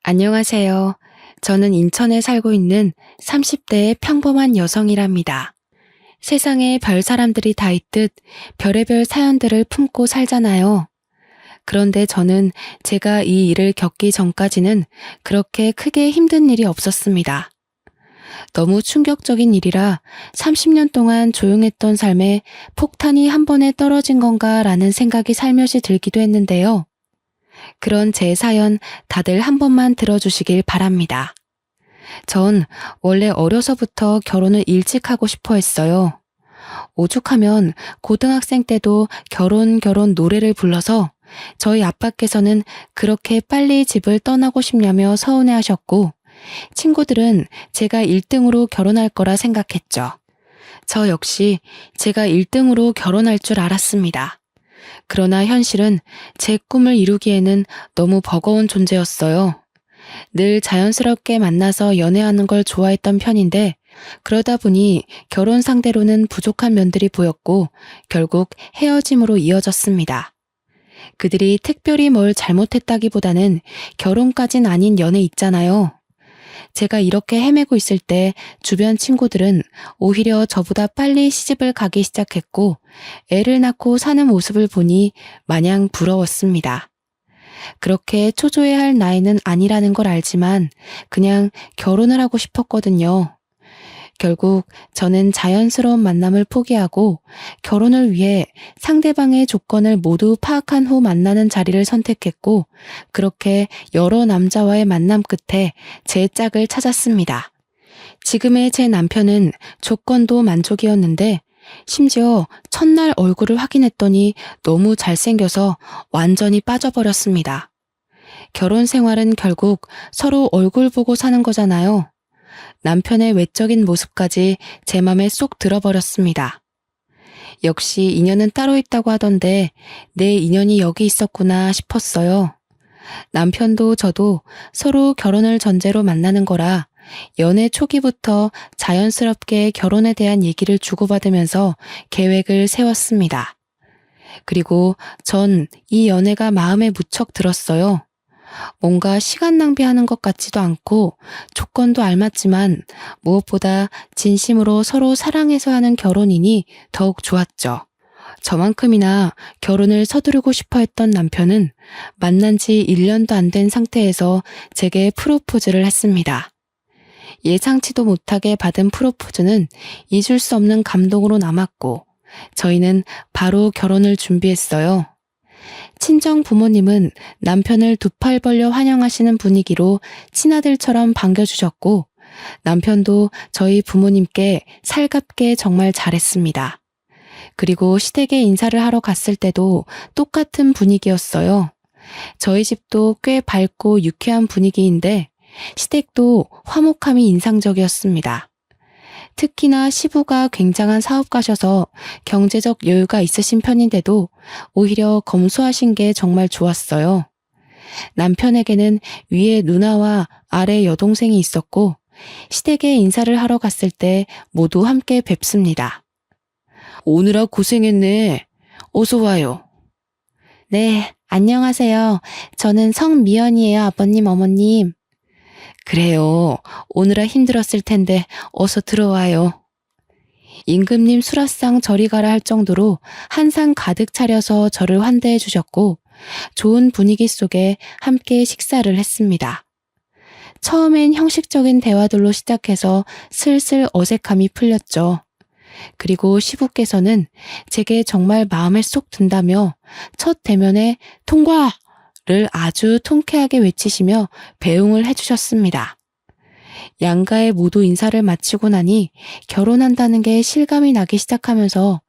안녕하세요. 저는 인천에 살고 있는 30대의 평범한 여성이랍니다. 세상에 별 사람들이 다 있듯 별의별 사연들을 품고 살잖아요. 그런데 저는 제가 이 일을 겪기 전까지는 그렇게 크게 힘든 일이 없었습니다. 너무 충격적인 일이라 30년 동안 조용했던 삶에 폭탄이 한 번에 떨어진 건가라는 생각이 살며시 들기도 했는데요. 그런 제 사연 다들 한 번만 들어주시길 바랍니다. 전 원래 어려서부터 결혼을 일찍 하고 싶어 했어요. 오죽하면 고등학생 때도 결혼 노래를 불러서 저희 아빠께서는 그렇게 빨리 집을 떠나고 싶냐며 서운해 하셨고, 친구들은 제가 1등으로 결혼할 거라 생각했죠. 저 역시 제가 1등으로 결혼할 줄 알았습니다. 그러나 현실은 제 꿈을 이루기에는 너무 버거운 존재였어요. 늘 자연스럽게 만나서 연애하는 걸 좋아했던 편인데, 그러다 보니 결혼 상대로는 부족한 면들이 보였고 결국 헤어짐으로 이어졌습니다. 그들이 특별히 뭘 잘못했다기보다는 결혼까진 아닌 연애 있잖아요. 제가 이렇게 헤매고 있을 때 주변 친구들은 오히려 저보다 빨리 시집을 가기 시작했고 애를 낳고 사는 모습을 보니 마냥 부러웠습니다. 그렇게 초조해할 나이는 아니라는 걸 알지만 그냥 결혼을 하고 싶었거든요. 결국 저는 자연스러운 만남을 포기하고 결혼을 위해 상대방의 조건을 모두 파악한 후 만나는 자리를 선택했고, 그렇게 여러 남자와의 만남 끝에 제 짝을 찾았습니다. 지금의 제 남편은 조건도 만족이었는데 심지어 첫날 얼굴을 확인했더니 너무 잘생겨서 완전히 빠져버렸습니다. 결혼 생활은 결국 서로 얼굴 보고 사는 거잖아요. 남편의 외적인 모습까지 제 맘에 쏙 들어버렸습니다. 역시 인연은 따로 있다고 하던데 내 인연이 여기 있었구나 싶었어요. 남편도 저도 서로 결혼을 전제로 만나는 거라 연애 초기부터 자연스럽게 결혼에 대한 얘기를 주고받으면서 계획을 세웠습니다. 그리고 전 이 연애가 마음에 무척 들었어요. 뭔가 시간 낭비하는 것 같지도 않고 조건도 알맞지만 무엇보다 진심으로 서로 사랑해서 하는 결혼이니 더욱 좋았죠. 저만큼이나 결혼을 서두르고 싶어 했던 남편은 만난 지 1년도 안 된 상태에서 제게 프로포즈를 했습니다. 예상치도 못하게 받은 프로포즈는 잊을 수 없는 감동으로 남았고 저희는 바로 결혼을 준비했어요. 친정 부모님은 남편을 두 팔 벌려 환영하시는 분위기로 친아들처럼 반겨주셨고 남편도 저희 부모님께 살갑게 정말 잘했습니다. 그리고 시댁에 인사를 하러 갔을 때도 똑같은 분위기였어요. 저희 집도 꽤 밝고 유쾌한 분위기인데 시댁도 화목함이 인상적이었습니다. 특히나 시부가 굉장한 사업가셔서 경제적 여유가 있으신 편인데도 오히려 검소하신 게 정말 좋았어요. 남편에게는 위에 누나와 아래 여동생이 있었고 시댁에 인사를 하러 갔을 때 모두 함께 뵙습니다. 오느라 고생했네. 어서 와요. 네, 안녕하세요. 저는 성미연이에요, 아버님, 어머님. 그래요. 오느라 힘들었을 텐데 어서 들어와요. 임금님 수라상 저리 가라 할 정도로 한상 가득 차려서 저를 환대해 주셨고 좋은 분위기 속에 함께 식사를 했습니다. 처음엔 형식적인 대화들로 시작해서 슬슬 어색함이 풀렸죠. 그리고 시부께서는 제게 정말 마음에 쏙 든다며 첫 대면에 통과를 아주 통쾌하게 외치시며 배웅을 해주셨습니다. 양가에 모두 인사를 마치고 나니 결혼한다는 게 실감이 나기 시작하면서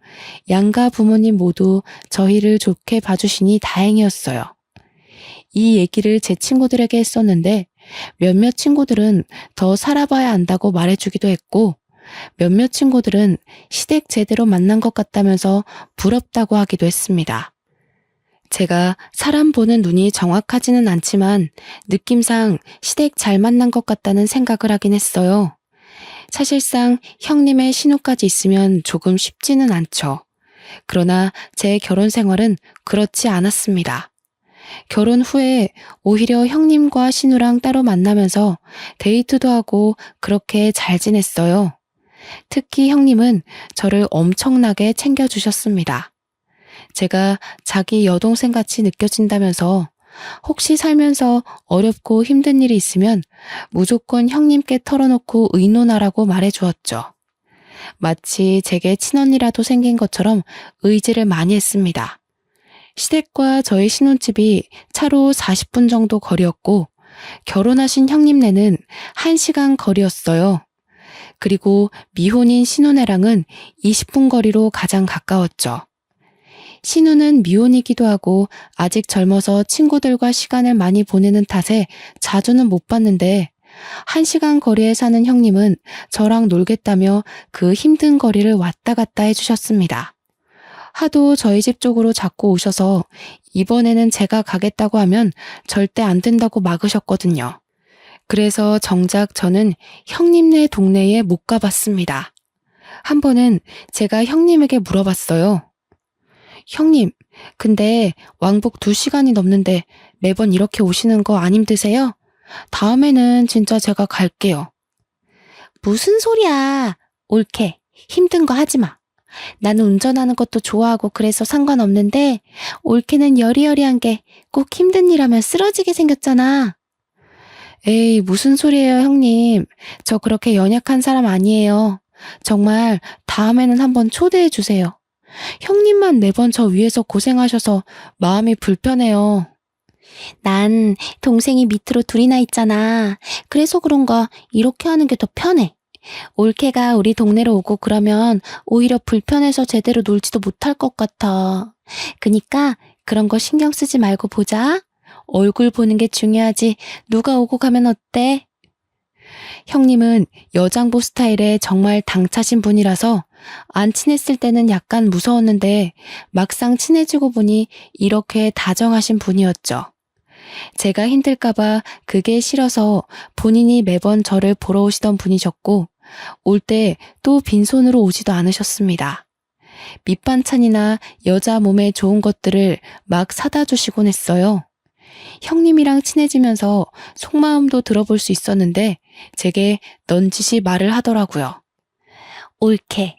양가 부모님 모두 저희를 좋게 봐주시니 다행이었어요. 이 얘기를 제 친구들에게 했었는데 몇몇 친구들은 더 살아봐야 안다고 말해주기도 했고 몇몇 친구들은 시댁 제대로 만난 것 같다면서 부럽다고 하기도 했습니다. 제가 사람 보는 눈이 정확하지는 않지만 느낌상 시댁 잘 만난 것 같다는 생각을 하긴 했어요. 사실상 형님의 신우까지 있으면 조금 쉽지는 않죠. 그러나 제 결혼 생활은 그렇지 않았습니다. 결혼 후에 오히려 형님과 신우랑 따로 만나면서 데이트도 하고 그렇게 잘 지냈어요. 특히 형님은 저를 엄청나게 챙겨주셨습니다. 제가 자기 여동생 같이 느껴진다면서 혹시 살면서 어렵고 힘든 일이 있으면 무조건 형님께 털어놓고 의논하라고 말해주었죠. 마치 제게 친언니라도 생긴 것처럼 의지를 많이 했습니다. 시댁과 저희 신혼집이 차로 40분 정도 거리였고 결혼하신 형님네는 1시간 거리였어요. 그리고 미혼인 신혼애랑은 20분 거리로 가장 가까웠죠. 신우는 미혼이기도 하고 아직 젊어서 친구들과 시간을 많이 보내는 탓에 자주는 못 봤는데 1시간 거리에 사는 형님은 저랑 놀겠다며 그 힘든 거리를 왔다 갔다 해주셨습니다. 하도 저희 집 쪽으로 자꾸 오셔서 이번에는 제가 가겠다고 하면 절대 안 된다고 막으셨거든요. 그래서 정작 저는 형님네 동네에 못 가봤습니다. 한 번은 제가 형님에게 물어봤어요. 형님, 근데 왕복 2시간이 넘는데 매번 이렇게 오시는 거 안 힘드세요? 다음에는 진짜 제가 갈게요. 무슨 소리야. 옳게. 힘든 거 하지 마. 나는 운전하는 것도 좋아하고 그래서 상관없는데 옳게는 여리여리한 게 꼭 힘든 일 하면 쓰러지게 생겼잖아. 에이, 무슨 소리예요, 형님. 저 그렇게 연약한 사람 아니에요. 정말 다음에는 한번 초대해 주세요. 형님만 매번 저 위해서 고생하셔서 마음이 불편해요. 난 동생이 밑으로 둘이나 있잖아. 그래서 그런가 이렇게 하는 게 더 편해. 올케가 우리 동네로 오고 그러면 오히려 불편해서 제대로 놀지도 못할 것 같아. 그니까 그런 거 신경 쓰지 말고 보자. 얼굴 보는 게 중요하지. 누가 오고 가면 어때? 형님은 여장부 스타일의 정말 당차신 분이라서 안 친했을 때는 약간 무서웠는데 막상 친해지고 보니 이렇게 다정하신 분이었죠. 제가 힘들까봐 그게 싫어서 본인이 매번 저를 보러 오시던 분이셨고 올 때 또 빈손으로 오지도 않으셨습니다. 밑반찬이나 여자 몸에 좋은 것들을 막 사다 주시곤 했어요. 형님이랑 친해지면서 속마음도 들어볼 수 있었는데 제게 넌지시 말을 하더라고요. 옳게.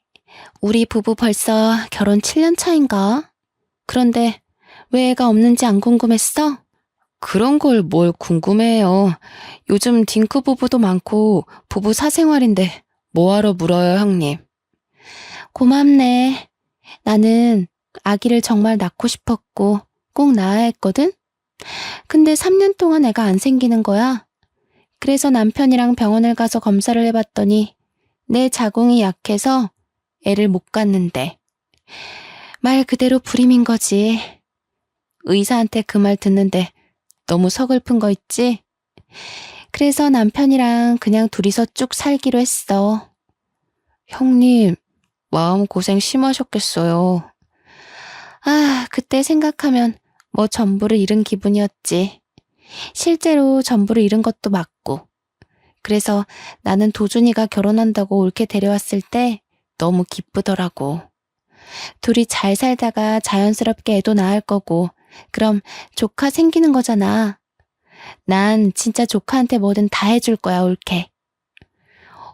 우리 부부 벌써 결혼 7년 차인가? 그런데 왜 애가 없는지 안 궁금했어? 그런 걸 뭘 궁금해요. 요즘 딩크 부부도 많고 부부 사생활인데 뭐하러 물어요, 형님. 고맙네. 나는 아기를 정말 낳고 싶었고 꼭 낳아야 했거든? 근데 3년 동안 애가 안 생기는 거야. 그래서 남편이랑 병원을 가서 검사를 해봤더니 내 자궁이 약해서 애를 못 갖는데. 말 그대로 불임인 거지. 의사한테 그 말 듣는데 너무 서글픈 거 있지? 그래서 남편이랑 그냥 둘이서 쭉 살기로 했어. 형님, 마음고생 심하셨겠어요. 아, 그때 생각하면 뭐 전부를 잃은 기분이었지. 실제로 전부를 잃은 것도 맞고. 그래서 나는 도준이가 결혼한다고 옳게 데려왔을 때 너무 기쁘더라고. 둘이 잘 살다가 자연스럽게 애도 낳을 거고 그럼 조카 생기는 거잖아. 난 진짜 조카한테 뭐든 다 해줄 거야, 옳게.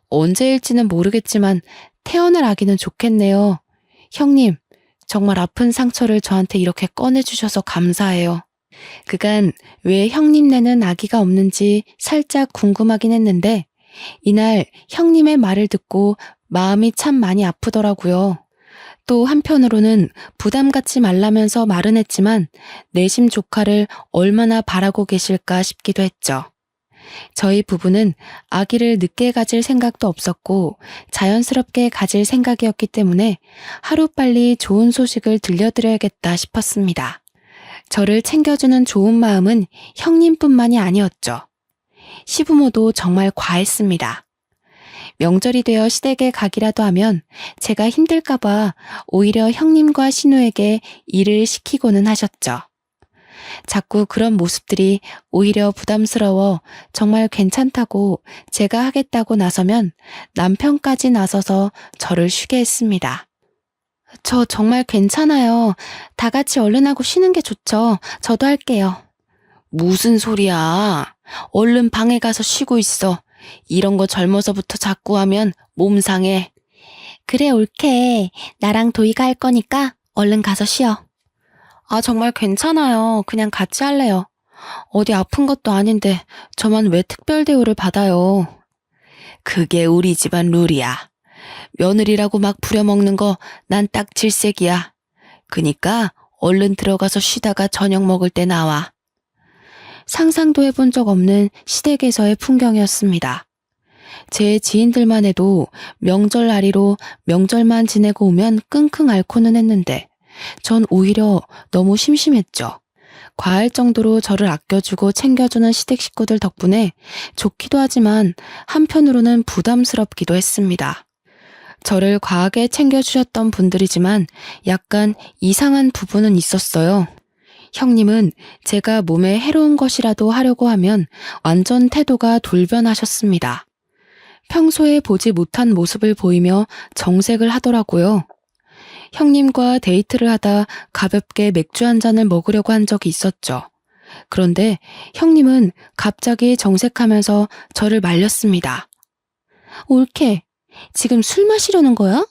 언제일지는 모르겠지만 태어날 아기는 좋겠네요. 형님, 정말 아픈 상처를 저한테 이렇게 꺼내주셔서 감사해요. 그간 왜 형님네는 아기가 없는지 살짝 궁금하긴 했는데 이날 형님의 말을 듣고 마음이 참 많이 아프더라고요. 또 한편으로는 부담 갖지 말라면서 말은 했지만 내심 조카를 얼마나 바라고 계실까 싶기도 했죠. 저희 부부는 아기를 늦게 가질 생각도 없었고 자연스럽게 가질 생각이었기 때문에 하루빨리 좋은 소식을 들려드려야겠다 싶었습니다. 저를 챙겨주는 좋은 마음은 형님뿐만이 아니었죠. 시부모도 정말 과했습니다. 명절이 되어 시댁에 가기라도 하면 제가 힘들까봐 오히려 형님과 신우에게 일을 시키고는 하셨죠. 자꾸 그런 모습들이 오히려 부담스러워 정말 괜찮다고 제가 하겠다고 나서면 남편까지 나서서 저를 쉬게 했습니다. 저 정말 괜찮아요. 다 같이 얼른 하고 쉬는 게 좋죠. 저도 할게요. 무슨 소리야. 얼른 방에 가서 쉬고 있어. 이런 거 젊어서부터 자꾸 하면 몸 상해. 그래, 옳게. 나랑 도희가 할 거니까 얼른 가서 쉬어. 아, 정말 괜찮아요. 그냥 같이 할래요. 어디 아픈 것도 아닌데 저만 왜 특별 대우를 받아요. 그게 우리 집안 룰이야. 며느리라고 막 부려먹는 거 난 딱 질색이야. 그니까 얼른 들어가서 쉬다가 저녁 먹을 때 나와. 상상도 해본 적 없는 시댁에서의 풍경이었습니다. 제 지인들만 해도 명절날이로 명절만 지내고 오면 끙끙 앓고는 했는데 전 오히려 너무 심심했죠. 과할 정도로 저를 아껴주고 챙겨주는 시댁 식구들 덕분에 좋기도 하지만 한편으로는 부담스럽기도 했습니다. 저를 과하게 챙겨주셨던 분들이지만 약간 이상한 부분은 있었어요. 형님은 제가 몸에 해로운 것이라도 하려고 하면 완전 태도가 돌변하셨습니다. 평소에 보지 못한 모습을 보이며 정색을 하더라고요. 형님과 데이트를 하다 가볍게 맥주 한 잔을 먹으려고 한 적이 있었죠. 그런데 형님은 갑자기 정색하면서 저를 말렸습니다. 옳게, 지금 술 마시려는 거야?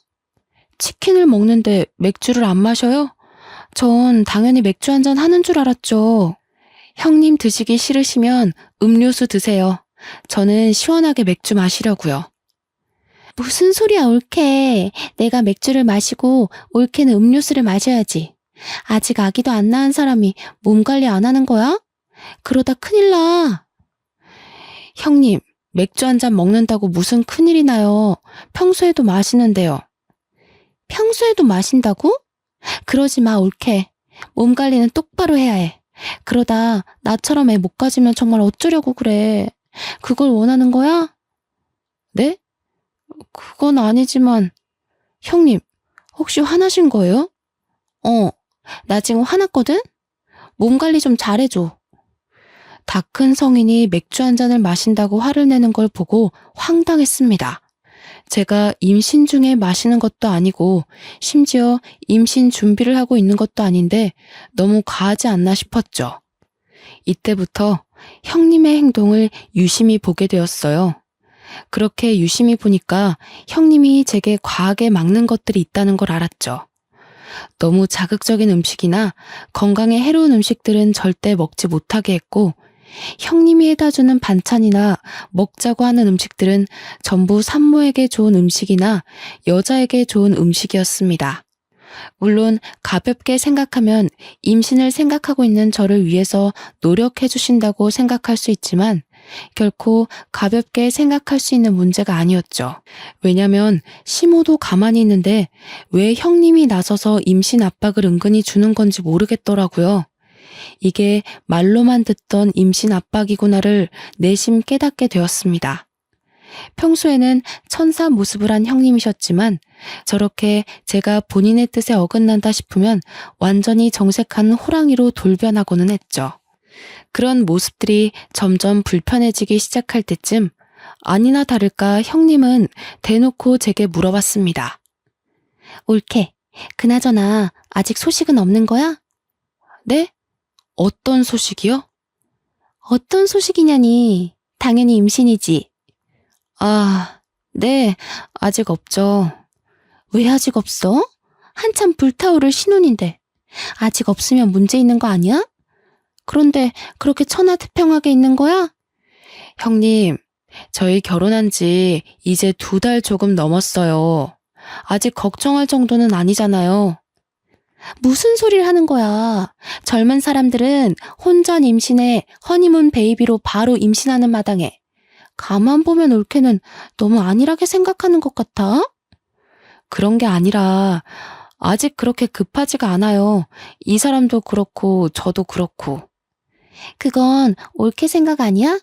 치킨을 먹는데 맥주를 안 마셔요? 전 당연히 맥주 한 잔 하는 줄 알았죠. 형님 드시기 싫으시면 음료수 드세요. 저는 시원하게 맥주 마시려고요. 무슨 소리야, 옳게. 내가 맥주를 마시고 옳게는 음료수를 마셔야지. 아직 아기도 안 낳은 사람이 몸 관리 안 하는 거야? 그러다 큰일 나. 형님, 맥주 한 잔 먹는다고 무슨 큰일이 나요. 평소에도 마시는데요. 평소에도 마신다고? 그러지 마, 옳게. 몸 관리는 똑바로 해야 해. 그러다 나처럼 애 못 가지면 정말 어쩌려고 그래. 그걸 원하는 거야? 네? 그건 아니지만. 형님, 혹시 화나신 거예요? 나 지금 화났거든? 몸 관리 좀 잘해줘. 다 큰 성인이 맥주 한 잔을 마신다고 화를 내는 걸 보고 황당했습니다. 제가 임신 중에 마시는 것도 아니고 심지어 임신 준비를 하고 있는 것도 아닌데 너무 과하지 않나 싶었죠. 이때부터 형님의 행동을 유심히 보게 되었어요. 그렇게 유심히 보니까 형님이 제게 과하게 막는 것들이 있다는 걸 알았죠. 너무 자극적인 음식이나 건강에 해로운 음식들은 절대 먹지 못하게 했고 형님이 해다 주는 반찬이나 먹자고 하는 음식들은 전부 산모에게 좋은 음식이나 여자에게 좋은 음식이었습니다. 물론 가볍게 생각하면 임신을 생각하고 있는 저를 위해서 노력해 주신다고 생각할 수 있지만 결코 가볍게 생각할 수 있는 문제가 아니었죠. 왜냐면 시모도 가만히 있는데 왜 형님이 나서서 임신 압박을 은근히 주는 건지 모르겠더라고요. 이게 말로만 듣던 임신 압박이구나를 내심 깨닫게 되었습니다. 평소에는 천사 모습을 한 형님이셨지만 저렇게 제가 본인의 뜻에 어긋난다 싶으면 완전히 정색한 호랑이로 돌변하고는 했죠. 그런 모습들이 점점 불편해지기 시작할 때쯤 아니나 다를까 형님은 대놓고 제게 물어봤습니다. 옳게, 그나저나 아직 소식은 없는 거야? 네? 어떤 소식이요? 어떤 소식이냐니. 당연히 임신이지. 아, 네, 아직 없죠. 왜 아직 없어? 한참 불타오를 신혼인데. 아직 없으면 문제 있는 거 아니야? 그런데 그렇게 천하태평하게 있는 거야? 형님, 저희 결혼한 지 이제 2달 조금 넘었어요. 아직 걱정할 정도는 아니잖아요. 무슨 소리를 하는 거야. 젊은 사람들은 혼전 임신에 허니문 베이비로 바로 임신하는 마당에. 가만 보면 옳게는 너무 안일하게 생각하는 것 같아. 그런 게 아니라 아직 그렇게 급하지가 않아요. 이 사람도 그렇고 저도 그렇고. 그건 옳게 생각 아니야?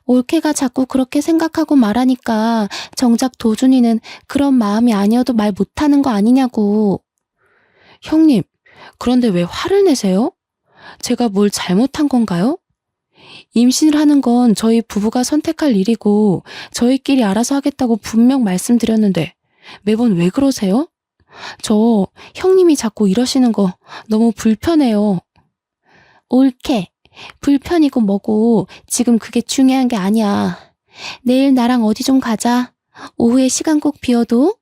옳게가 자꾸 그렇게 생각하고 말하니까 정작 도준이는 그런 마음이 아니어도 말 못하는 거 아니냐고. 형님, 그런데 왜 화를 내세요? 제가 뭘 잘못한 건가요? 임신을 하는 건 저희 부부가 선택할 일이고 저희끼리 알아서 하겠다고 분명 말씀드렸는데 매번 왜 그러세요? 저 형님이 자꾸 이러시는 거 너무 불편해요. 옳게, 불편이고 뭐고 지금 그게 중요한 게 아니야. 내일 나랑 어디 좀 가자. 오후에 시간 꼭 비워도?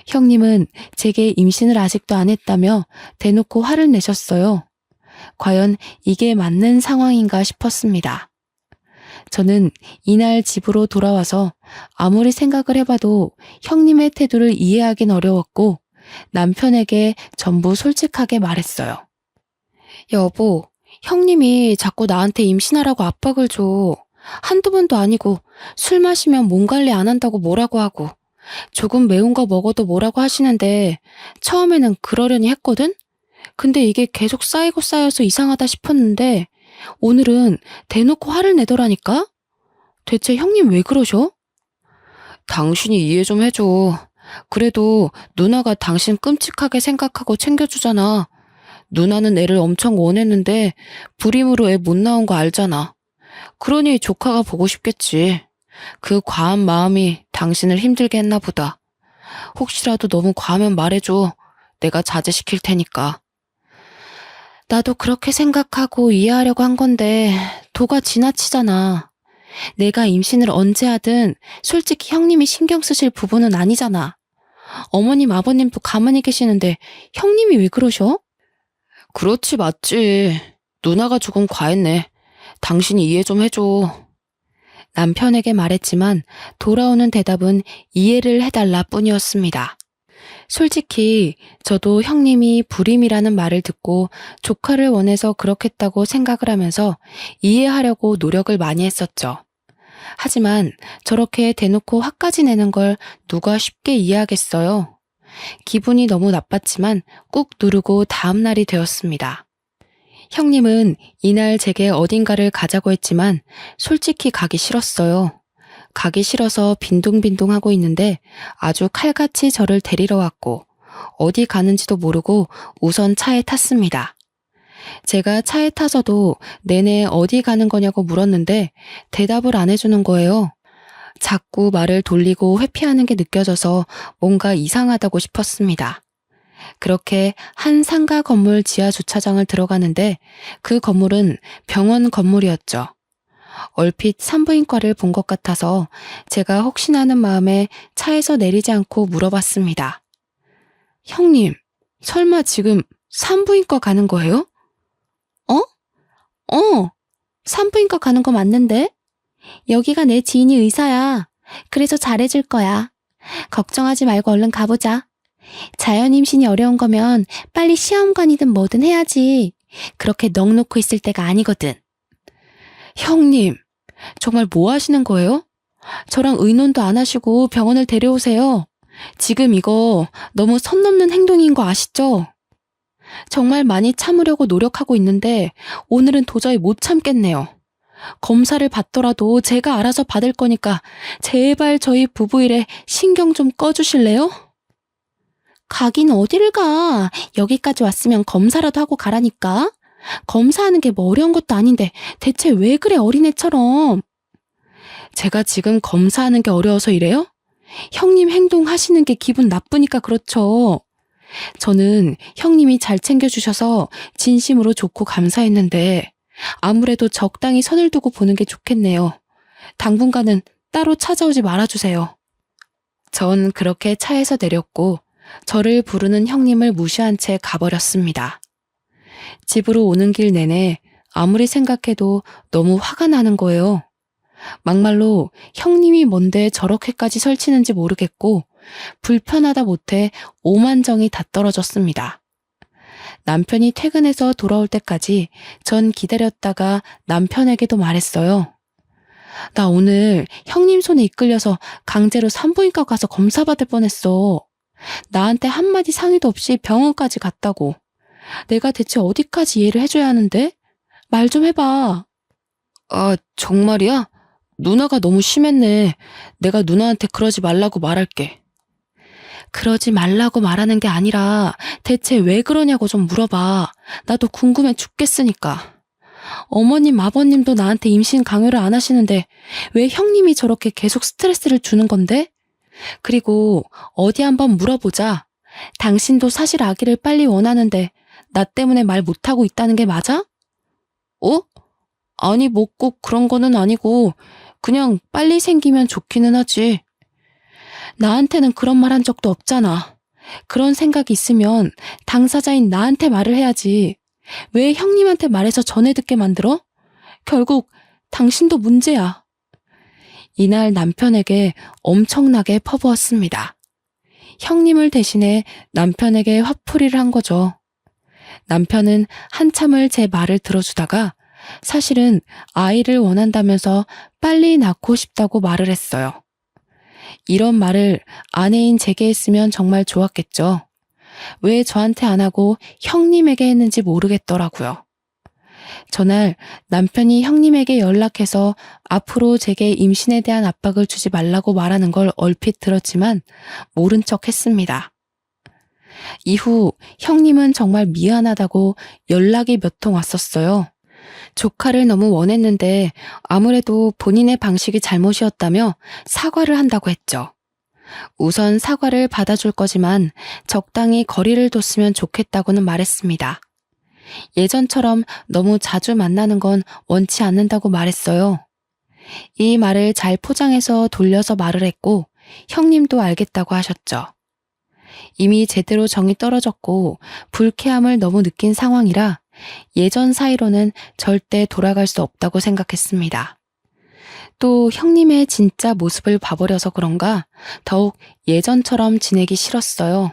형님은 제게 임신을 아직도 안 했다며 대놓고 화를 내셨어요. 과연 이게 맞는 상황인가 싶었습니다. 저는 이날 집으로 돌아와서 아무리 생각을 해봐도 형님의 태도를 이해하긴 어려웠고 남편에게 전부 솔직하게 말했어요. 여보, 형님이 자꾸 나한테 임신하라고 압박을 줘. 한두 번도 아니고 술 마시면 몸 관리 안 한다고 뭐라고 하고 조금 매운 거 먹어도 뭐라고 하시는데 처음에는 그러려니 했거든? 근데 이게 계속 쌓이고 쌓여서 이상하다 싶었는데 오늘은 대놓고 화를 내더라니까? 대체 형님 왜 그러셔? 당신이 이해 좀 해줘. 그래도 누나가 당신 끔찍하게 생각하고 챙겨주잖아. 누나는 애를 엄청 원했는데 불임으로 애 못 나온 거 알잖아. 그러니 조카가 보고 싶겠지. 그 과한 마음이 당신을 힘들게 했나 보다. 혹시라도 너무 과하면 말해줘. 내가 자제시킬 테니까. 나도 그렇게 생각하고 이해하려고 한 건데 도가 지나치잖아. 내가 임신을 언제 하든 솔직히 형님이 신경 쓰실 부분은 아니잖아. 어머님 아버님도 가만히 계시는데 형님이 왜 그러셔? 그렇지 맞지. 누나가 조금 과했네. 당신이 이해 좀 해줘. 남편에게 말했지만 돌아오는 대답은 이해를 해달라 뿐이었습니다. 솔직히 저도 형님이 불임이라는 말을 듣고 조카를 원해서 그렇겠다고 생각을 하면서 이해하려고 노력을 많이 했었죠. 하지만 저렇게 대놓고 화까지 내는 걸 누가 쉽게 이해하겠어요. 기분이 너무 나빴지만 꾹 누르고 다음 날이 되었습니다. 형님은 이날 제게 어딘가를 가자고 했지만 솔직히 가기 싫었어요. 가기 싫어서 빈둥빈둥 하고 있는데 아주 칼같이 저를 데리러 왔고 어디 가는지도 모르고 우선 차에 탔습니다. 제가 차에 타서도 내내 어디 가는 거냐고 물었는데 대답을 안 해주는 거예요. 자꾸 말을 돌리고 회피하는 게 느껴져서 뭔가 이상하다고 싶었습니다. 그렇게 한 상가 건물 지하 주차장을 들어가는데 그 건물은 병원 건물이었죠. 얼핏 산부인과를 본 것 같아서 제가 혹시나 하는 마음에 차에서 내리지 않고 물어봤습니다. 형님, 설마 지금 산부인과 가는 거예요? 어? 산부인과 가는 거 맞는데? 여기가 내 지인이 의사야. 그래서 잘해줄 거야. 걱정하지 말고 얼른 가보자. 자연 임신이 어려운 거면 빨리 시험관이든 뭐든 해야지. 그렇게 넋 놓고 있을 때가 아니거든. 형님, 정말 뭐 하시는 거예요? 저랑 의논도 안 하시고 병원을 데려오세요. 지금 이거 너무 선 넘는 행동인 거 아시죠? 정말 많이 참으려고 노력하고 있는데 오늘은 도저히 못 참겠네요. 검사를 받더라도 제가 알아서 받을 거니까 제발 저희 부부 일에 신경 좀 꺼주실래요? 가긴 어디를 가. 여기까지 왔으면 검사라도 하고 가라니까. 검사하는 게 뭐 어려운 것도 아닌데 대체 왜 그래 어린애처럼. 제가 지금 검사하는 게 어려워서 이래요? 형님 행동하시는 게 기분 나쁘니까 그렇죠. 저는 형님이 잘 챙겨주셔서 진심으로 좋고 감사했는데 아무래도 적당히 선을 두고 보는 게 좋겠네요. 당분간은 따로 찾아오지 말아주세요. 전 그렇게 차에서 내렸고 저를 부르는 형님을 무시한 채 가버렸습니다. 집으로 오는 길 내내 아무리 생각해도 너무 화가 나는 거예요. 막말로 형님이 뭔데 저렇게까지 설치는지 모르겠고 불편하다 못해 오만정이 다 떨어졌습니다. 남편이 퇴근해서 돌아올 때까지 전 기다렸다가 남편에게도 말했어요. 나 오늘 형님 손에 이끌려서 강제로 산부인과 가서 검사받을 뻔했어. 나한테 한마디 상의도 없이 병원까지 갔다고. 내가 대체 어디까지 이해를 해줘야 하는데? 말 좀 해봐. 아, 정말이야? 누나가 너무 심했네. 내가 누나한테 그러지 말라고 말할게. 그러지 말라고 말하는 게 아니라 대체 왜 그러냐고 좀 물어봐. 나도 궁금해 죽겠으니까. 어머님, 아버님도 나한테 임신 강요를 안 하시는데 왜 형님이 저렇게 계속 스트레스를 주는 건데? 그리고 어디 한번 물어보자. 당신도 사실 아기를 빨리 원하는데 나 때문에 말 못하고 있다는 게 맞아? 어? 아니, 뭐 꼭 그런 거는 아니고, 그냥 빨리 생기면 좋기는 하지. 나한테는 그런 말 한 적도 없잖아. 그런 생각이 있으면 당사자인 나한테 말을 해야지. 왜 형님한테 말해서 전해 듣게 만들어? 결국 당신도 문제야. 이날 남편에게 엄청나게 퍼부었습니다. 형님을 대신해 남편에게 화풀이를 한 거죠. 남편은 한참을 제 말을 들어주다가 사실은 아이를 원한다면서 빨리 낳고 싶다고 말을 했어요. 이런 말을 아내인 제게 했으면 정말 좋았겠죠. 왜 저한테 안 하고 형님에게 했는지 모르겠더라고요. 전날 남편이 형님에게 연락해서 앞으로 제게 임신에 대한 압박을 주지 말라고 말하는 걸 얼핏 들었지만 모른 척 했습니다. 이후 형님은 정말 미안하다고 연락이 몇 통 왔었어요. 조카를 너무 원했는데 아무래도 본인의 방식이 잘못이었다며 사과를 한다고 했죠. 우선 사과를 받아줄 거지만 적당히 거리를 뒀으면 좋겠다고는 말했습니다. 예전처럼 너무 자주 만나는 건 원치 않는다고 말했어요. 이 말을 잘 포장해서 돌려서 말을 했고 형님도 알겠다고 하셨죠. 이미 제대로 정이 떨어졌고 불쾌함을 너무 느낀 상황이라 예전 사이로는 절대 돌아갈 수 없다고 생각했습니다. 또 형님의 진짜 모습을 봐버려서 그런가 더욱 예전처럼 지내기 싫었어요.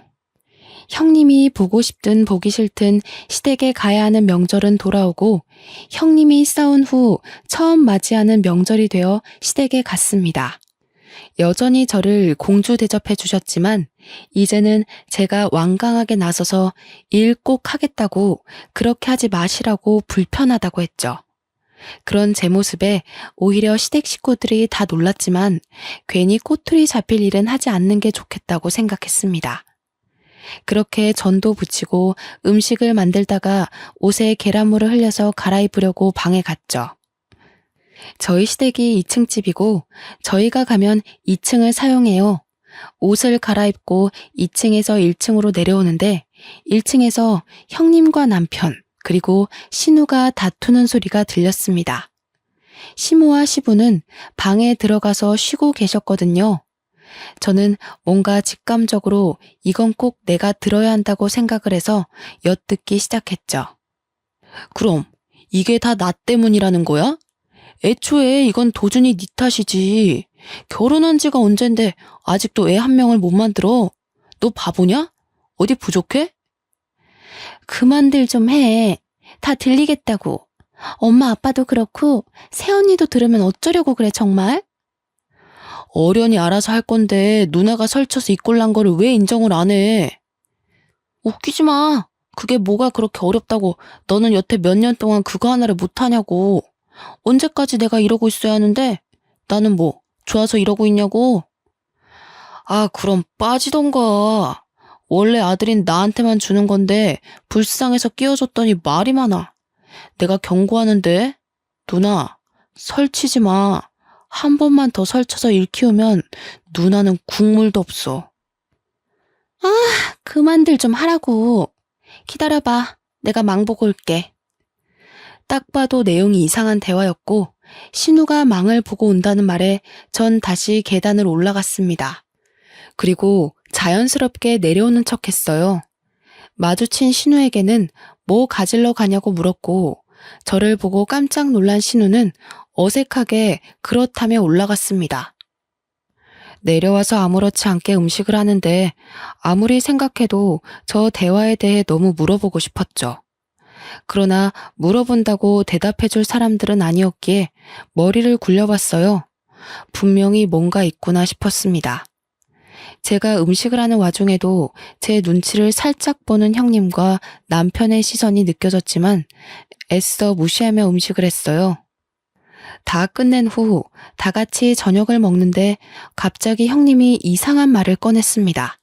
형님이 보고 싶든 보기 싫든 시댁에 가야 하는 명절은 돌아오고 형님이 싸운 후 처음 맞이하는 명절이 되어 시댁에 갔습니다. 여전히 저를 공주 대접해 주셨지만 이제는 제가 완강하게 나서서 일 꼭 하겠다고 그렇게 하지 마시라고 불편하다고 했죠. 그런 제 모습에 오히려 시댁 식구들이 다 놀랐지만 괜히 꼬투리 잡힐 일은 하지 않는 게 좋겠다고 생각했습니다. 그렇게 전도 부치고 음식을 만들다가 옷에 계란물을 흘려서 갈아입으려고 방에 갔죠. 저희 시댁이 2층 집이고 저희가 가면 2층을 사용해요. 옷을 갈아입고 2층에서 1층으로 내려오는데 1층에서 형님과 남편 그리고 신우가 다투는 소리가 들렸습니다. 시모와 시부는 방에 들어가서 쉬고 계셨거든요. 저는 뭔가 직감적으로 이건 꼭 내가 들어야 한다고 생각을 해서 엿듣기 시작했죠. 그럼 이게 다 나 때문이라는 거야? 애초에 이건 도준이 네 탓이지. 결혼한 지가 언젠데 아직도 애 한 명을 못 만들어. 너 바보냐? 어디 부족해? 그만들 좀 해. 다 들리겠다고. 엄마 아빠도 그렇고 새언니도 들으면 어쩌려고 그래 정말? 어련히 알아서 할 건데 누나가 설쳐서 이 꼴난 거를 왜 인정을 안 해? 웃기지 마. 그게 뭐가 그렇게 어렵다고 너는 여태 몇 년 동안 그거 하나를 못하냐고. 언제까지 내가 이러고 있어야 하는데 나는 뭐 좋아서 이러고 있냐고. 아 그럼 빠지던가. 원래 아들인 나한테만 주는 건데 불쌍해서 끼워줬더니 말이 많아. 내가 경고하는데 누나 설치지 마. 한 번만 더 설쳐서 일 키우면 누나는 국물도 없어. 아 그만들 좀 하라고. 기다려봐. 내가 망보고 올게. 딱 봐도 내용이 이상한 대화였고 신우가 망을 보고 온다는 말에 전 다시 계단을 올라갔습니다. 그리고 자연스럽게 내려오는 척 했어요. 마주친 신우에게는 뭐 가질러 가냐고 물었고 저를 보고 깜짝 놀란 신우는 어색하게 그렇다며 올라갔습니다. 내려와서 아무렇지 않게 음식을 하는데 아무리 생각해도 저 대화에 대해 너무 물어보고 싶었죠. 그러나 물어본다고 대답해줄 사람들은 아니었기에 머리를 굴려봤어요. 분명히 뭔가 있구나 싶었습니다. 제가 음식을 하는 와중에도 제 눈치를 살짝 보는 형님과 남편의 시선이 느껴졌지만 애써 무시하며 음식을 했어요. 다 끝낸 후 다 같이 저녁을 먹는데 갑자기 형님이 이상한 말을 꺼냈습니다.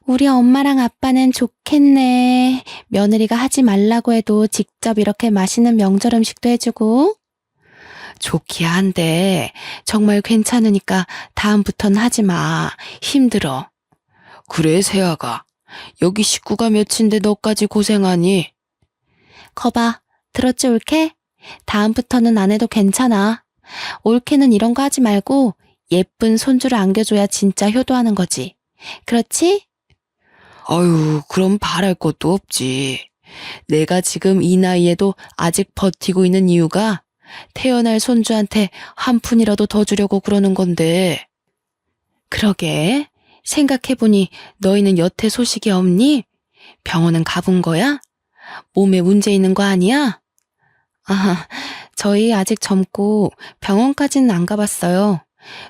우리 엄마랑 아빠는 좋겠네. 며느리가 하지 말라고 해도 직접 이렇게 맛있는 명절 음식도 해주고. 좋기야 한데 정말 괜찮으니까 다음부턴 하지 마. 힘들어. 그래 세아가. 여기 식구가 몇인데 너까지 고생하니? 거봐. 들었지, 올케? 다음부터는 안 해도 괜찮아. 올케는 이런 거 하지 말고 예쁜 손주를 안겨줘야 진짜 효도하는 거지. 그렇지? 아유, 그럼 바랄 것도 없지. 내가 지금 이 나이에도 아직 버티고 있는 이유가 태어날 손주한테 한 푼이라도 더 주려고 그러는 건데. 그러게, 생각해보니 너희는 여태 소식이 없니? 병원은 가본 거야? 몸에 문제 있는 거 아니야? 아, 저희 아직 젊고 병원까지는 안 가봤어요.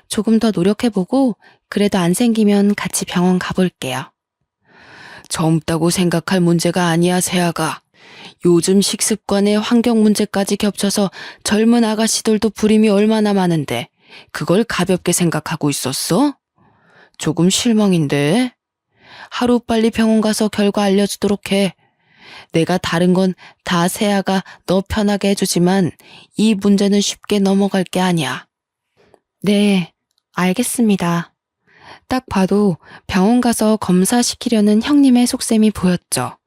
조금 더 노력해보고 그래도 안 생기면 같이 병원 가볼게요. 젊다고 생각할 문제가 아니야, 세아가. 요즘 식습관에 환경 문제까지 겹쳐서 젊은 아가씨들도 불임이 얼마나 많은데 그걸 가볍게 생각하고 있었어? 조금 실망인데. 하루빨리 병원 가서 결과 알려주도록 해. 내가 다른 건 다 세아가 너 편하게 해주지만 이 문제는 쉽게 넘어갈 게 아니야. 네, 알겠습니다. 딱 봐도 병원 가서 검사시키려는 형님의 속셈이 보였죠.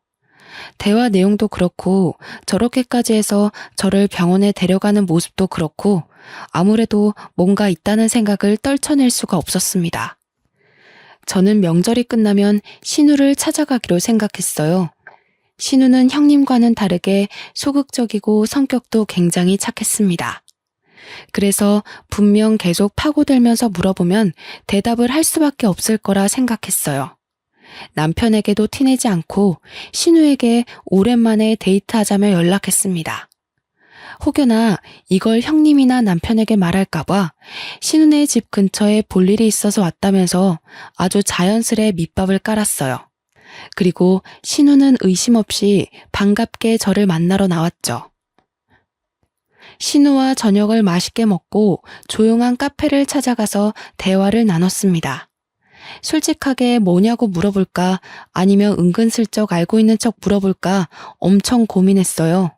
대화 내용도 그렇고 저렇게까지 해서 저를 병원에 데려가는 모습도 그렇고 아무래도 뭔가 있다는 생각을 떨쳐낼 수가 없었습니다. 저는 명절이 끝나면 신우를 찾아가기로 생각했어요. 신우는 형님과는 다르게 소극적이고 성격도 굉장히 착했습니다. 그래서 분명 계속 파고들면서 물어보면 대답을 할 수밖에 없을 거라 생각했어요. 남편에게도 티내지 않고 신우에게 오랜만에 데이트하자며 연락했습니다. 혹여나 이걸 형님이나 남편에게 말할까봐 신우네 집 근처에 볼 일이 있어서 왔다면서 아주 자연스레 밑밥을 깔았어요. 그리고 신우는 의심 없이 반갑게 저를 만나러 나왔죠. 신우와 저녁을 맛있게 먹고 조용한 카페를 찾아가서 대화를 나눴습니다. 솔직하게 뭐냐고 물어볼까 아니면 은근슬쩍 알고 있는 척 물어볼까 엄청 고민했어요.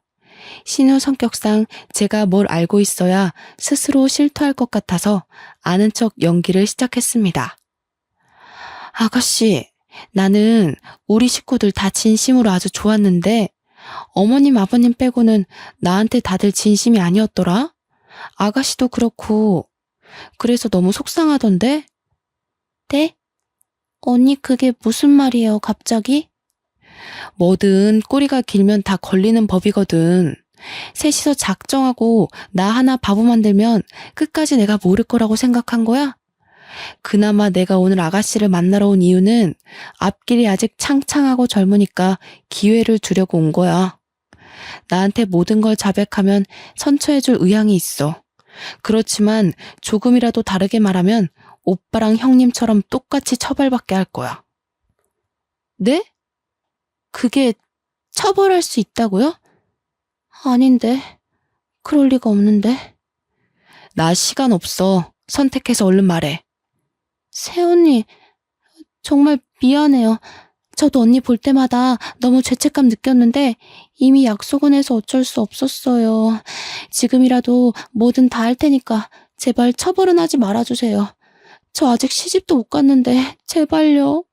신우 성격상 제가 뭘 알고 있어야 스스로 실토할 것 같아서 아는 척 연기를 시작했습니다. 아가씨, 나는 우리 식구들 다 진심으로 아주 좋았는데 어머님 아버님 빼고는 나한테 다들 진심이 아니었더라? 아가씨도 그렇고 그래서 너무 속상하던데? 네? 언니 그게 무슨 말이에요 갑자기? 뭐든 꼬리가 길면 다 걸리는 법이거든. 셋이서 작정하고 나 하나 바보 만들면 끝까지 내가 모를 거라고 생각한 거야? 그나마 내가 오늘 아가씨를 만나러 온 이유는 앞길이 아직 창창하고 젊으니까 기회를 주려고 온 거야. 나한테 모든 걸 자백하면 선처해줄 의향이 있어. 그렇지만 조금이라도 다르게 말하면 오빠랑 형님처럼 똑같이 처벌받게 할 거야. 네? 그게 처벌할 수 있다고요? 아닌데. 그럴 리가 없는데. 나 시간 없어. 선택해서 얼른 말해. 새언니, 정말 미안해요. 저도 언니 볼 때마다 너무 죄책감 느꼈는데 이미 약속은 해서 어쩔 수 없었어요. 지금이라도 뭐든 다 할 테니까 제발 처벌은 하지 말아주세요. 저 아직 시집도 못 갔는데 제발요.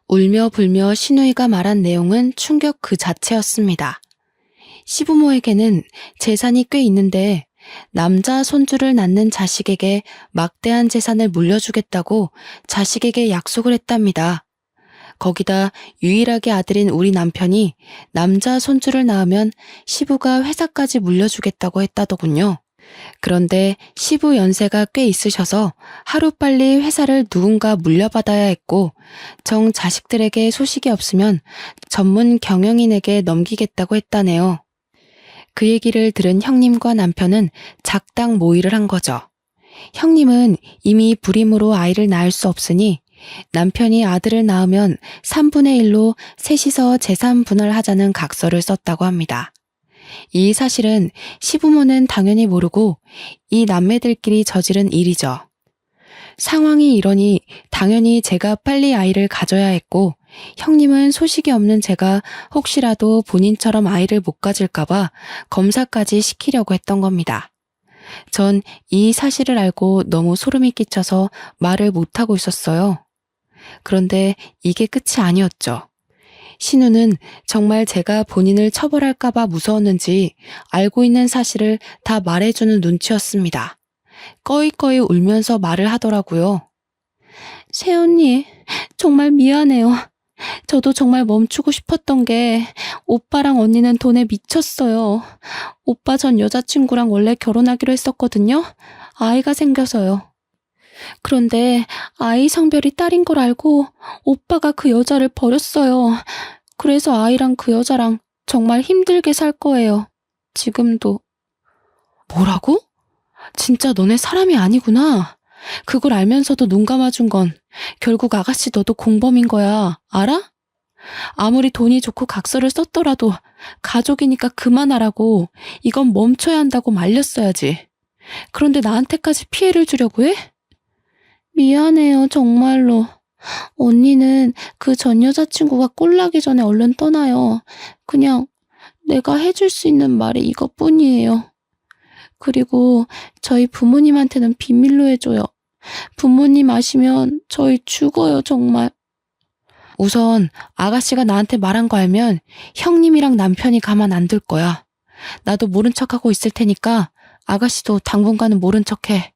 울며 불며 신우이가 말한 내용은 충격 그 자체였습니다. 시부모에게는 재산이 꽤 있는데 남자 손주를 낳는 자식에게 막대한 재산을 물려주겠다고 자식에게 약속을 했답니다. 거기다 유일하게 아들인 우리 남편이 남자 손주를 낳으면 시부가 회사까지 물려주겠다고 했다더군요. 그런데 시부 연세가 꽤 있으셔서 하루빨리 회사를 누군가 물려받아야 했고 정 자식들에게 소식이 없으면 전문 경영인에게 넘기겠다고 했다네요. 그 얘기를 들은 형님과 남편은 작당 모의를 한 거죠. 형님은 이미 불임으로 아이를 낳을 수 없으니 남편이 아들을 낳으면 3분의 1로 셋이서 재산 분할하자는 각서를 썼다고 합니다. 이 사실은 시부모는 당연히 모르고 이 남매들끼리 저지른 일이죠. 상황이 이러니 당연히 제가 빨리 아이를 가져야 했고 형님은 소식이 없는 제가 혹시라도 본인처럼 아이를 못 가질까봐 검사까지 시키려고 했던 겁니다. 전 이 사실을 알고 너무 소름이 끼쳐서 말을 못하고 있었어요. 그런데 이게 끝이 아니었죠. 신우는 정말 제가 본인을 처벌할까봐 무서웠는지 알고 있는 사실을 다 말해주는 눈치였습니다. 꺼이꺼이 울면서 말을 하더라고요. 새언니, 정말 미안해요. 저도 정말 멈추고 싶었던 게 오빠랑 언니는 돈에 미쳤어요. 오빠 전 여자친구랑 원래 결혼하기로 했었거든요. 아이가 생겨서요. 그런데 아이 성별이 딸인 걸 알고 오빠가 그 여자를 버렸어요. 그래서 아이랑 그 여자랑 정말 힘들게 살 거예요. 지금도. 뭐라고? 진짜 너네 사람이 아니구나. 그걸 알면서도 눈 감아준 건 결국 아가씨 너도 공범인 거야. 알아? 아무리 돈이 좋고 각서를 썼더라도 가족이니까 그만하라고, 이건 멈춰야 한다고 말렸어야지. 그런데 나한테까지 피해를 주려고 해? 미안해요, 정말로. 언니는 그 전 여자친구가 꼴나기 전에 얼른 떠나요. 그냥 내가 해줄 수 있는 말이 이것뿐이에요. 그리고 저희 부모님한테는 비밀로 해줘요. 부모님 아시면 저희 죽어요, 정말. 우선 아가씨가 나한테 말한 거 알면 형님이랑 남편이 가만 안 둘 거야. 나도 모른 척하고 있을 테니까 아가씨도 당분간은 모른 척해.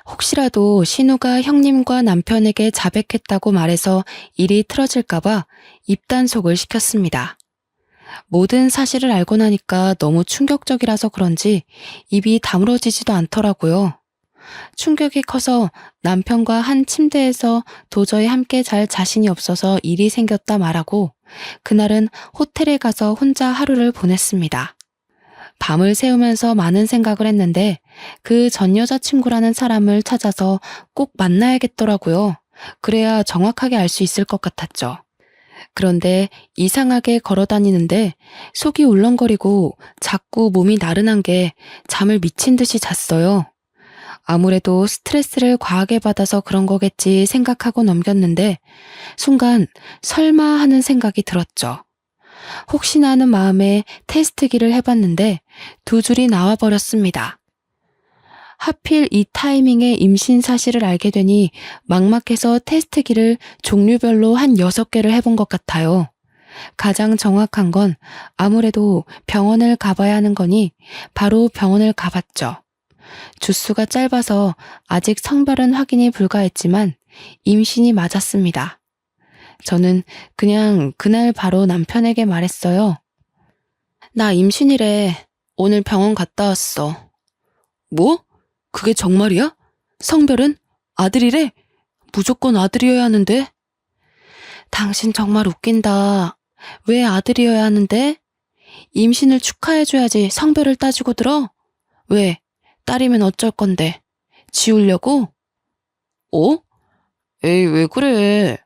혹시라도 신우가 형님과 남편에게 자백했다고 말해서 일이 틀어질까봐 입단속을 시켰습니다. 모든 사실을 알고 나니까 너무 충격적이라서 그런지 입이 다물어지지도 않더라고요. 충격이 커서 남편과 한 침대에서 도저히 함께 잘 자신이 없어서 일이 생겼다 말하고 그날은 호텔에 가서 혼자 하루를 보냈습니다. 밤을 새우면서 많은 생각을 했는데 그 전 여자친구라는 사람을 찾아서 꼭 만나야겠더라고요. 그래야 정확하게 알 수 있을 것 같았죠. 그런데 이상하게 걸어다니는데 속이 울렁거리고 자꾸 몸이 나른한 게 잠을 미친 듯이 잤어요. 아무래도 스트레스를 과하게 받아서 그런 거겠지 생각하고 넘겼는데 순간 설마 하는 생각이 들었죠. 혹시나 하는 마음에 테스트기를 해봤는데 두 줄이 나와버렸습니다. 하필 이 타이밍에 임신 사실을 알게 되니 막막해서 테스트기를 종류별로 한 6개를 해본 것 같아요. 가장 정확한 건 아무래도 병원을 가봐야 하는 거니 바로 병원을 가봤죠. 주수가 짧아서 아직 성별은 확인이 불가했지만 임신이 맞았습니다. 저는 그냥 그날 바로 남편에게 말했어요. 나 임신이래. 오늘 병원 갔다 왔어. 뭐? 그게 정말이야? 성별은? 아들이래? 무조건 아들이어야 하는데? 당신 정말 웃긴다. 왜 아들이어야 하는데? 임신을 축하해줘야지 성별을 따지고 들어? 왜? 딸이면 어쩔 건데? 지우려고? 어? 에이, 왜 그래?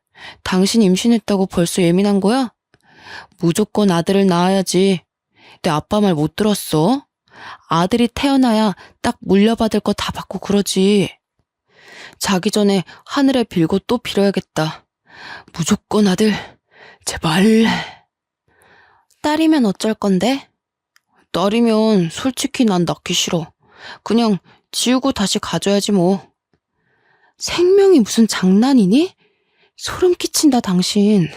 당신 임신했다고 벌써 예민한 거야? 무조건 아들을 낳아야지. 내 아빠 말 못 들었어? 아들이 태어나야 딱 물려받을 거 다 받고 그러지. 자기 전에 하늘에 빌고 또 빌어야겠다. 무조건 아들, 제발. 딸이면 어쩔 건데? 딸이면 솔직히 난 낳기 싫어. 그냥 지우고 다시 가져야지 뭐. 생명이 무슨 장난이니? 소름 끼친다 당신.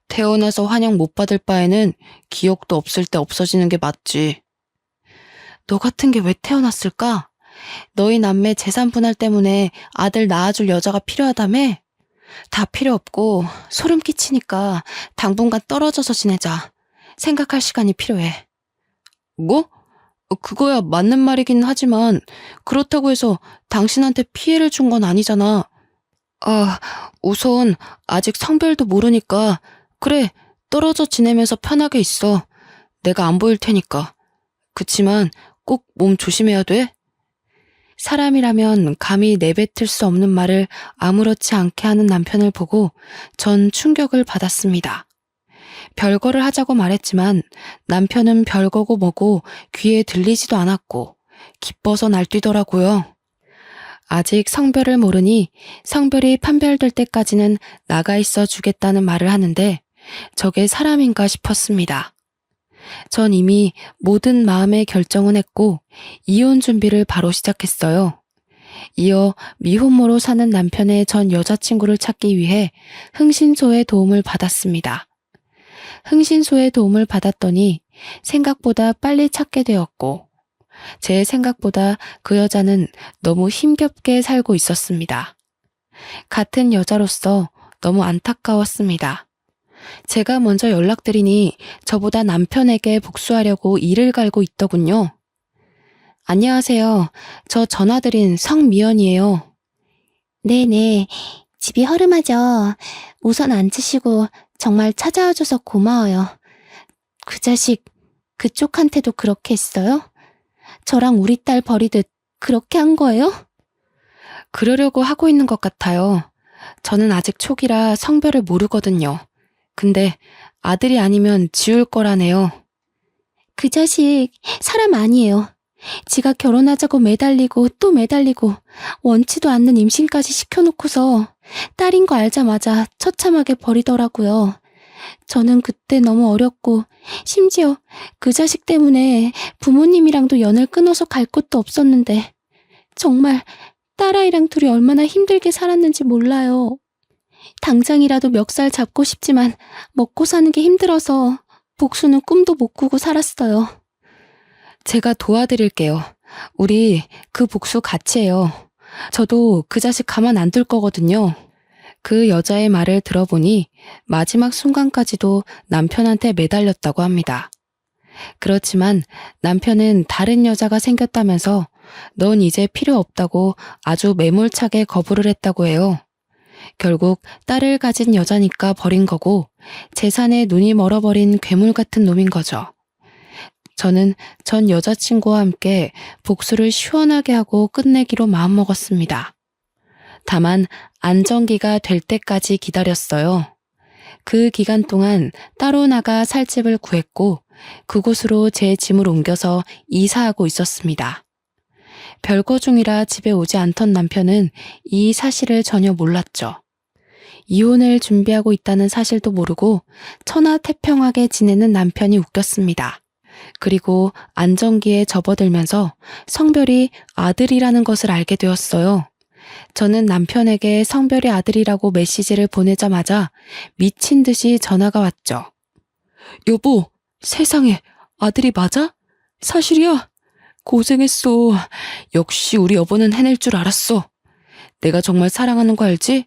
태어나서 환영 못 받을 바에는 기억도 없을 때 없어지는 게 맞지. 너 같은 게 왜 태어났을까? 너희 남매 재산 분할 때문에 아들 낳아줄 여자가 필요하다며? 다 필요 없고 소름 끼치니까 당분간 떨어져서 지내자. 생각할 시간이 필요해. 뭐? 그거야 맞는 말이긴 하지만 그렇다고 해서 당신한테 피해를 준 건 아니잖아. 아, 우선 아직 성별도 모르니까 그래, 떨어져 지내면서 편하게 있어. 내가 안 보일 테니까. 그치만 꼭 몸 조심해야 돼. 사람이라면 감히 내뱉을 수 없는 말을 아무렇지 않게 하는 남편을 보고 전 충격을 받았습니다. 별거를 하자고 말했지만 남편은 별거고 뭐고 귀에 들리지도 않았고 기뻐서 날뛰더라고요. 아직 성별을 모르니 성별이 판별될 때까지는 나가 있어 주겠다는 말을 하는데 저게 사람인가 싶었습니다. 전 이미 모든 마음의 결정은 했고 이혼 준비를 바로 시작했어요. 이어 미혼모로 사는 남편의 전 여자친구를 찾기 위해 흥신소의 도움을 받았습니다. 흥신소의 도움을 받았더니 생각보다 빨리 찾게 되었고, 제 생각보다 그 여자는 너무 힘겹게 살고 있었습니다. 같은 여자로서 너무 안타까웠습니다. 제가 먼저 연락드리니 저보다 남편에게 복수하려고 이를 갈고 있더군요. 안녕하세요. 저 전화드린 성미연이에요. 네네. 집이 허름하죠. 우선 앉으시고 정말 찾아와줘서 고마워요. 그 자식 그쪽한테도 그렇게 했어요? 저랑 우리 딸 버리듯 그렇게 한 거예요? 그러려고 하고 있는 것 같아요. 저는 아직 초기라 성별을 모르거든요. 근데 아들이 아니면 지울 거라네요. 그 자식 사람 아니에요. 지가 결혼하자고 매달리고 또 매달리고 원치도 않는 임신까지 시켜놓고서 딸인 거 알자마자 처참하게 버리더라고요. 저는 그때 너무 어렸고 심지어 그 자식 때문에 부모님이랑도 연을 끊어서 갈 곳도 없었는데 정말 딸아이랑 둘이 얼마나 힘들게 살았는지 몰라요. 당장이라도 멱살 잡고 싶지만 먹고 사는 게 힘들어서 복수는 꿈도 못 꾸고 살았어요. 제가 도와드릴게요. 우리 그 복수 같이 해요. 저도 그 자식 가만 안 둘 거거든요. 그 여자의 말을 들어보니 마지막 순간까지도 남편한테 매달렸다고 합니다. 그렇지만 남편은 다른 여자가 생겼다면서 넌 이제 필요 없다고 아주 매몰차게 거부를 했다고 해요. 결국 딸을 가진 여자니까 버린 거고 재산에 눈이 멀어버린 괴물 같은 놈인 거죠. 저는 전 여자친구와 함께 복수를 시원하게 하고 끝내기로 마음먹었습니다. 다만 안정기가 될 때까지 기다렸어요. 그 기간 동안 따로 나가 살 집을 구했고 그곳으로 제 짐을 옮겨서 이사하고 있었습니다. 별거 중이라 집에 오지 않던 남편은 이 사실을 전혀 몰랐죠. 이혼을 준비하고 있다는 사실도 모르고 천하태평하게 지내는 남편이 웃겼습니다. 그리고 안정기에 접어들면서 성별이 아들이라는 것을 알게 되었어요. 저는 남편에게 성별이 아들이라고 메시지를 보내자마자 미친 듯이 전화가 왔죠. 여보, 세상에 아들이 맞아? 사실이야? 고생했어. 역시 우리 여보는 해낼 줄 알았어. 내가 정말 사랑하는 거 알지?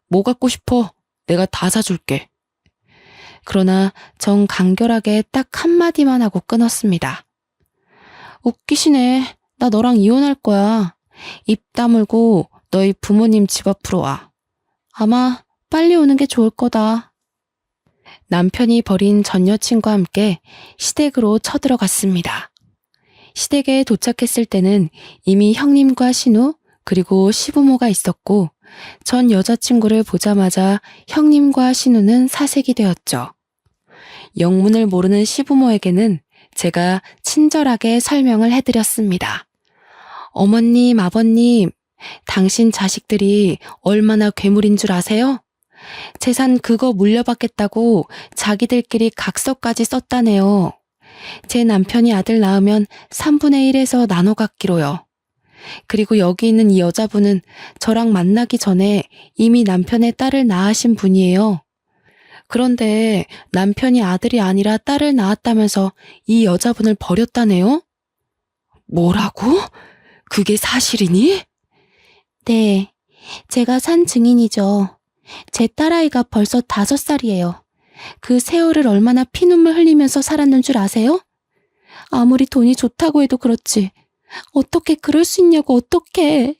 뭐 갖고 싶어? 내가 다 사줄게. 그러나 전 간결하게 딱 한마디만 하고 끊었습니다. 웃기시네. 나 너랑 이혼할 거야. 입 다물고 너희 부모님 집 앞으로 와. 아마 빨리 오는 게 좋을 거다. 남편이 버린 전 여친과 함께 시댁으로 쳐들어갔습니다. 시댁에 도착했을 때는 이미 형님과 신우 그리고 시부모가 있었고 전 여자친구를 보자마자 형님과 신우는 사색이 되었죠. 영문을 모르는 시부모에게는 제가 친절하게 설명을 해드렸습니다. 어머님, 아버님, 당신 자식들이 얼마나 괴물인 줄 아세요? 재산 그거 물려받겠다고 자기들끼리 각서까지 썼다네요. 제 남편이 아들 낳으면 3분의 1에서 나눠 갖기로요. 그리고 여기 있는 이 여자분은 저랑 만나기 전에 이미 남편의 딸을 낳으신 분이에요. 그런데 남편이 아들이 아니라 딸을 낳았다면서 이 여자분을 버렸다네요? 뭐라고? 그게 사실이니? 네, 제가 산 증인이죠. 제 딸아이가 벌써 5살이에요. 그 세월을 얼마나 피눈물 흘리면서 살았는 줄 아세요? 아무리 돈이 좋다고 해도 그렇지. 어떻게 그럴 수 있냐고 어떡해.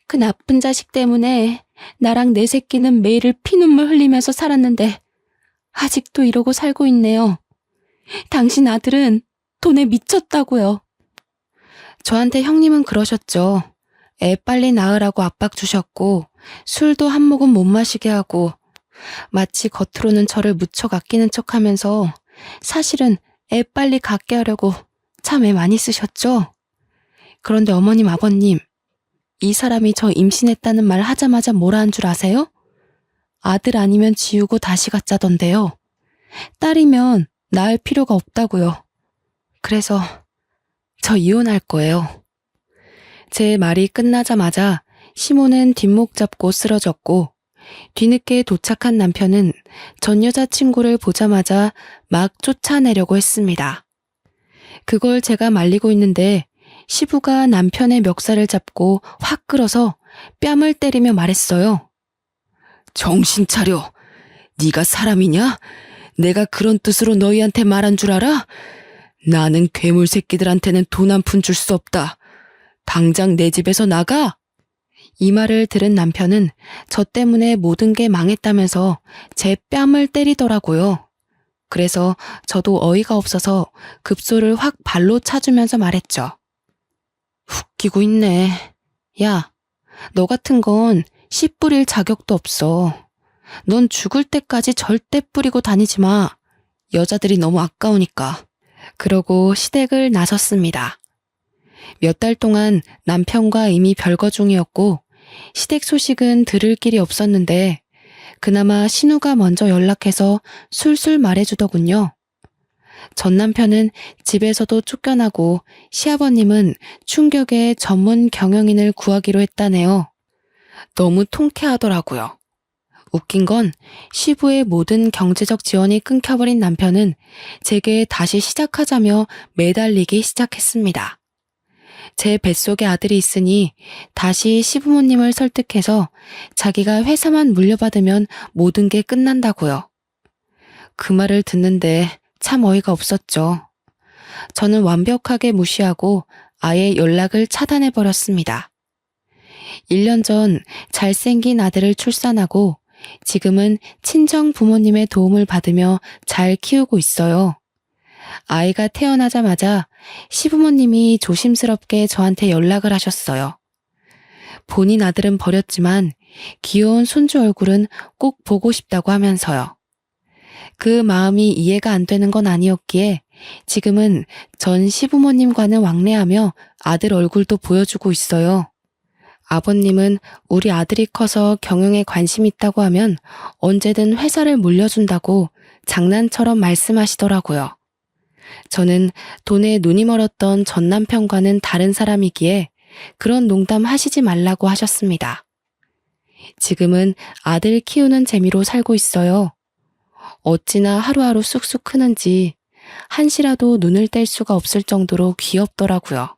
그 나쁜 자식 때문에 나랑 내 새끼는 매일 피눈물 흘리면서 살았는데 아직도 이러고 살고 있네요. 당신 아들은 돈에 미쳤다고요. 저한테 형님은 그러셨죠. 애 빨리 낳으라고 압박 주셨고 술도 한 모금 못 마시게 하고 마치 겉으로는 저를 무척 아끼는 척하면서 사실은 애 빨리 갖게 하려고 참 애 많이 쓰셨죠. 그런데 어머님, 아버님, 이 사람이 저 임신했다는 말 하자마자 뭐라 한 줄 아세요? 아들 아니면 지우고 다시 갖자던데요. 딸이면 낳을 필요가 없다고요. 그래서 저 이혼할 거예요. 제 말이 끝나자마자 시모는 뒷목 잡고 쓰러졌고 뒤늦게 도착한 남편은 전 여자친구를 보자마자 막 쫓아내려고 했습니다. 그걸 제가 말리고 있는데 시부가 남편의 멱살을 잡고 확 끌어서 뺨을 때리며 말했어요. 정신 차려. 네가 사람이냐? 내가 그런 뜻으로 너희한테 말한 줄 알아? 나는 괴물 새끼들한테는 돈 한 푼 줄 수 없다. 당장 내 집에서 나가. 이 말을 들은 남편은 저 때문에 모든 게 망했다면서 제 뺨을 때리더라고요. 그래서 저도 어이가 없어서 급소를 확 발로 차주면서 말했죠. 웃기고 있네. 야, 너 같은 건 씨 뿌릴 자격도 없어. 넌 죽을 때까지 절대 뿌리고 다니지 마. 여자들이 너무 아까우니까. 그러고 시댁을 나섰습니다. 몇 달 동안 남편과 이미 별거 중이었고 시댁 소식은 들을 길이 없었는데 그나마 신우가 먼저 연락해서 술술 말해주더군요. 전 남편은 집에서도 쫓겨나고 시아버님은 충격에 전문 경영인을 구하기로 했다네요. 너무 통쾌하더라고요. 웃긴 건 시부의 모든 경제적 지원이 끊겨버린 남편은 제게 다시 시작하자며 매달리기 시작했습니다. 제 뱃속에 아들이 있으니 다시 시부모님을 설득해서 자기가 회사만 물려받으면 모든 게 끝난다고요. 그 말을 듣는데 참 어이가 없었죠. 저는 완벽하게 무시하고 아예 연락을 차단해버렸습니다. 1년 전 잘생긴 아들을 출산하고 지금은 친정 부모님의 도움을 받으며 잘 키우고 있어요. 아이가 태어나자마자 시부모님이 조심스럽게 저한테 연락을 하셨어요. 본인 아들은 버렸지만 귀여운 손주 얼굴은 꼭 보고 싶다고 하면서요. 그 마음이 이해가 안 되는 건 아니었기에 지금은 전 시부모님과는 왕래하며 아들 얼굴도 보여주고 있어요. 아버님은 우리 아들이 커서 경영에 관심 있다고 하면 언제든 회사를 물려준다고 장난처럼 말씀하시더라고요. 저는 돈에 눈이 멀었던 전 남편과는 다른 사람이기에 그런 농담 하시지 말라고 하셨습니다. 지금은 아들 키우는 재미로 살고 있어요. 어찌나 하루하루 쑥쑥 크는지 한시라도 눈을 뗄 수가 없을 정도로 귀엽더라고요.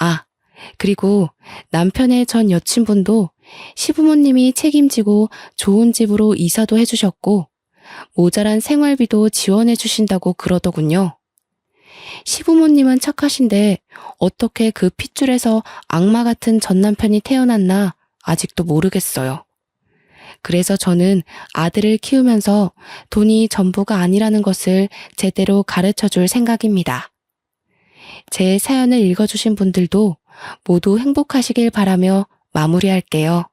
아, 그리고 남편의 전 여친분도 시부모님이 책임지고 좋은 집으로 이사도 해주셨고 모자란 생활비도 지원해 주신다고 그러더군요. 시부모님은 착하신데 어떻게 그 핏줄에서 악마 같은 전 남편이 태어났나 아직도 모르겠어요. 그래서 저는 아들을 키우면서 돈이 전부가 아니라는 것을 제대로 가르쳐 줄 생각입니다. 제 사연을 읽어주신 분들도 모두 행복하시길 바라며 마무리할게요.